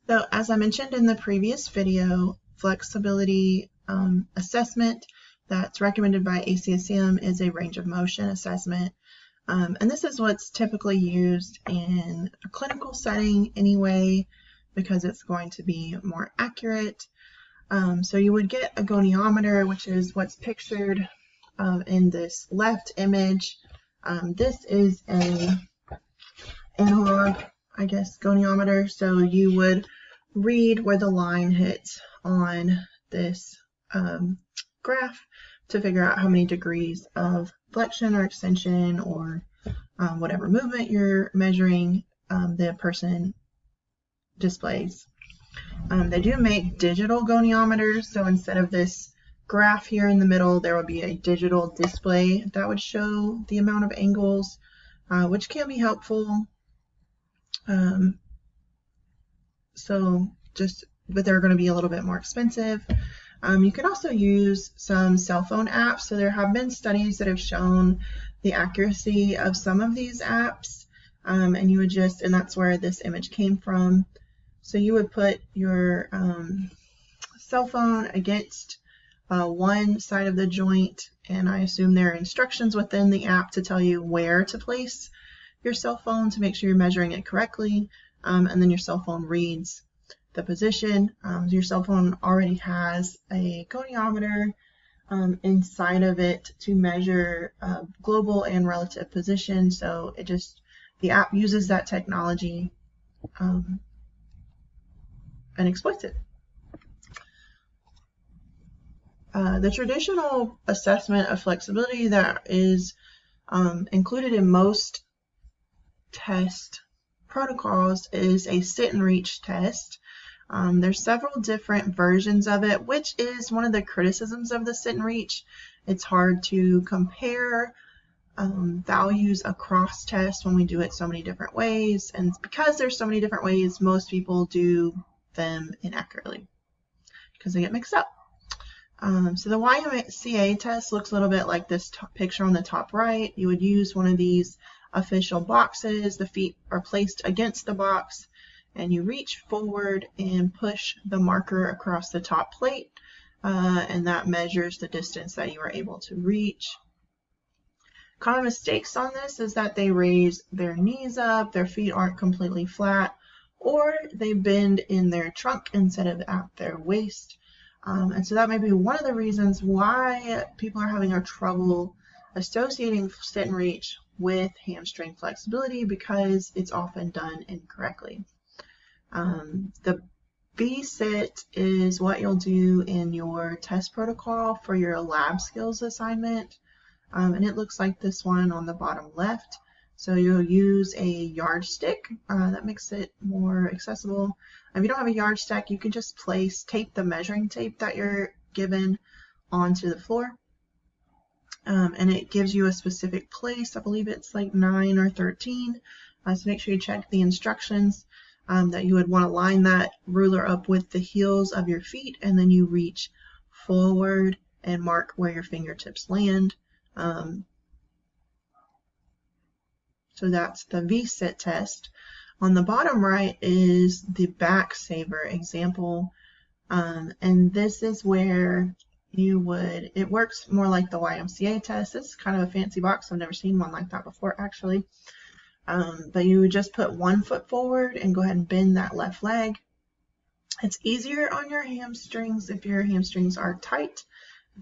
So as I mentioned in the previous video, flexibility assessment that's recommended by ACSM is a range of motion assessment. And this is what's typically used in a clinical setting anyway, because it's going to be more accurate. So you would get a goniometer, which is what's pictured in this left image. This is an analog, I guess, goniometer. So you would read where the line hits on this graph to figure out how many degrees of flexion or extension or whatever movement you're measuring the person displays. They do make digital goniometers, so instead of this graph here in the middle, there will be a digital display that would show the amount of angles, which can be helpful. But they're going to be a little bit more expensive. You can also use some cell phone apps. So there have been studies that have shown the accuracy of some of these apps, and you would and that's where this image came from. So you would put your cell phone against one side of the joint, and I assume there are instructions within the app to tell you where to place your cell phone to make sure you're measuring it correctly, and then your cell phone reads the position. Your cell phone already has a goniometer inside of it to measure global and relative position, so the app uses that technology and exploits it. The traditional assessment of flexibility that is included in most test protocols is a sit and reach test. There's several different versions of it, which is one of the criticisms of the sit and reach. It's hard to compare values across tests when we do it so many different ways, and because there's so many different ways, most people do them inaccurately because they get mixed up. So the YMCA test looks a little bit like this picture on the top right. You would use one of these official boxes. The feet are placed against the box, and you reach forward and push the marker across the top plate, and that measures the distance that you are able to reach. Common mistakes on this is that they raise their knees up, their feet aren't completely flat, or they bend in their trunk instead of at their waist. And so that may be one of the reasons why people are having trouble associating sit and reach with hamstring flexibility, because it's often done incorrectly. The V-sit is what you'll do in your test protocol for your lab skills assignment, and it looks like this one on the bottom left. So you'll use a yardstick. That makes it more accessible. If you don't have a yardstick, you can just tape the measuring tape that you're given onto the floor. And it gives you a specific place. I believe it's like 9 or 13. So make sure you check the instructions that you would want to line that ruler up with the heels of your feet, and then you reach forward and mark where your fingertips land. So that's the V-sit test. On the bottom right is the back saver example, and this is where it works more like the YMCA test. It's kind of a fancy box. I've never seen one like that before, actually. But you would just put one foot forward and go ahead and bend that left leg. It's easier on your hamstrings if your hamstrings are tight,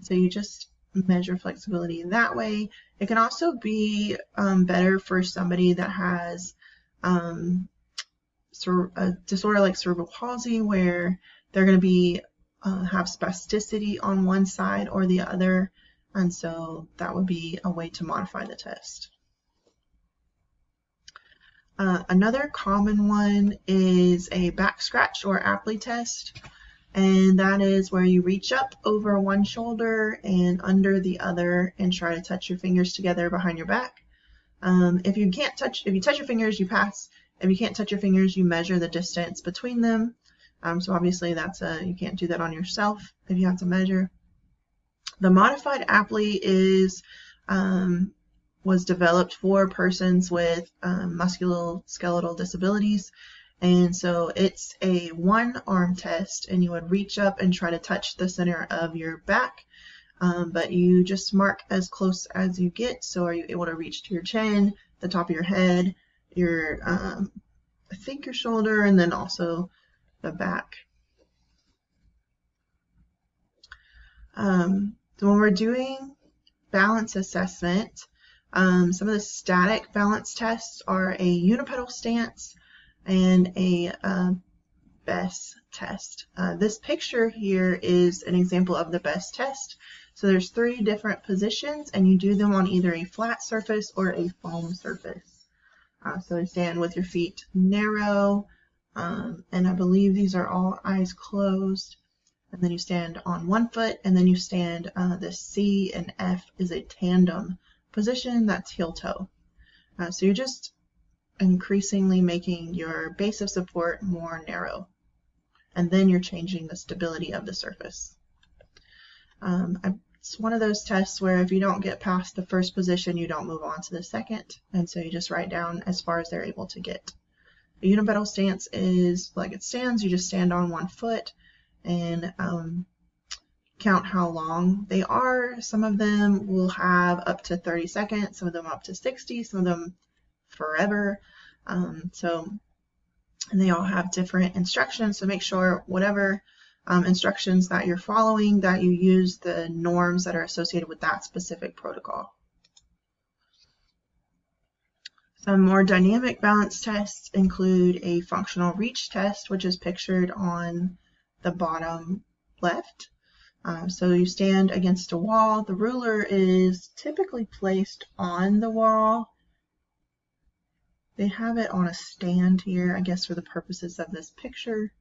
so you just measure flexibility that way. It can also be better for somebody that has a disorder like cerebral palsy, where they're going to have spasticity on one side or the other, and so that would be a way to modify the test. Another common one is a back scratch or Apley test, and that is where you reach up over one shoulder and under the other and try to touch your fingers together behind your back. If you touch your fingers, you pass. If you can't touch your fingers, you measure the distance between them. So obviously you can't do that on yourself if you have to measure. The modified Apley was developed for persons with musculoskeletal disabilities, And so it's a one-arm test, and you would reach up and try to touch the center of your back, but you just mark as close as you get. So are you able to reach to your chin, the top of your head, your, I think your shoulder, and then also the back. So when we're doing balance assessment, some of the static balance tests are a unipedal stance and a BESS test. This picture here is an example of the BESS test. So there's 3 different positions, and you do them on either a flat surface or a foam surface. So you stand with your feet narrow, and I believe these are all eyes closed. And then you stand on one foot, and then you stand, the C and F is a tandem position, that's heel toe. So you're just increasingly making your base of support more narrow, and then you're changing the stability of the surface. It's one of those tests where if you don't get past the first position, you don't move on to the second, and so you just write down as far as they're able to get. A unipedal stance is like it stands, you just stand on one foot and count how long they are. Some of them will have up to 30 seconds, some of them up to 60, some of them forever. And they all have different instructions, so make sure whatever instructions that you're following, that you use the norms that are associated with that specific protocol. Some more dynamic balance tests include a functional reach test, which is pictured on the bottom left. So you stand against a wall. The ruler is typically placed on the wall. They have it on a stand here, I guess, for the purposes of this picture.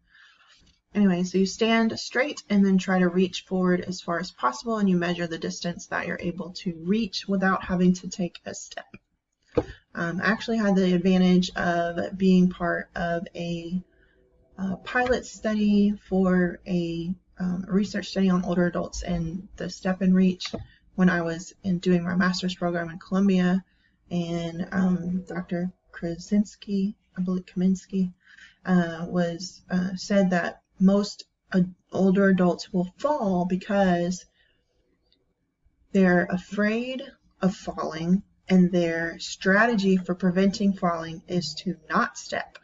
Anyway, so you stand straight and then try to reach forward as far as possible, and you measure the distance that you're able to reach without having to take a step. I actually had the advantage of being part of a pilot study for a research study on older adults and the step and reach when I was doing my master's program in Columbia, and Dr. Krasinski, I believe Kaminsky, said that most older adults will fall because they're afraid of falling, and their strategy for preventing falling is to not step.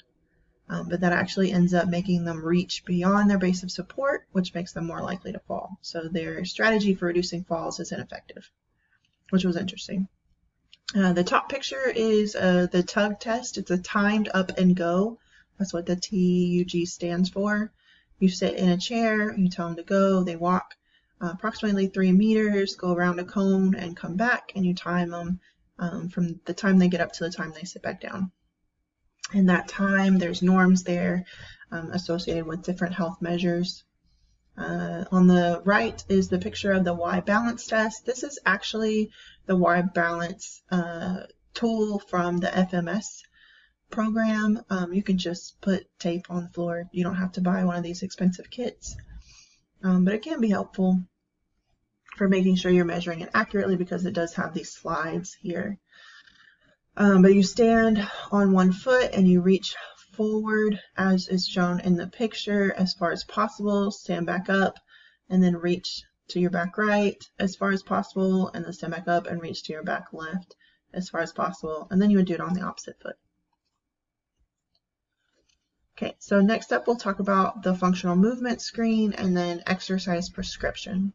But that actually ends up making them reach beyond their base of support, which makes them more likely to fall. So their strategy for reducing falls is ineffective, which was interesting. The top picture is the tug test. It's a timed up and go. That's what the TUG stands for. You sit in a chair, you tell them to go, they walk approximately 3 meters, go around a cone and come back, and you time them from the time they get up to the time they sit back down. In that time, there's norms there associated with different health measures. On the right is the picture of the Y balance test. This is actually the Y balance tool from the FMS program. You can just put tape on the floor. You don't have to buy one of these expensive kits, but it can be helpful for making sure you're measuring it accurately, because it does have these slides here. But you stand on one foot and you reach forward as is shown in the picture as far as possible, stand back up, and then reach to your back right as far as possible, and then stand back up and reach to your back left as far as possible, and then you would do it on the opposite foot. Okay, so next up we'll talk about the functional movement screen and then exercise prescription.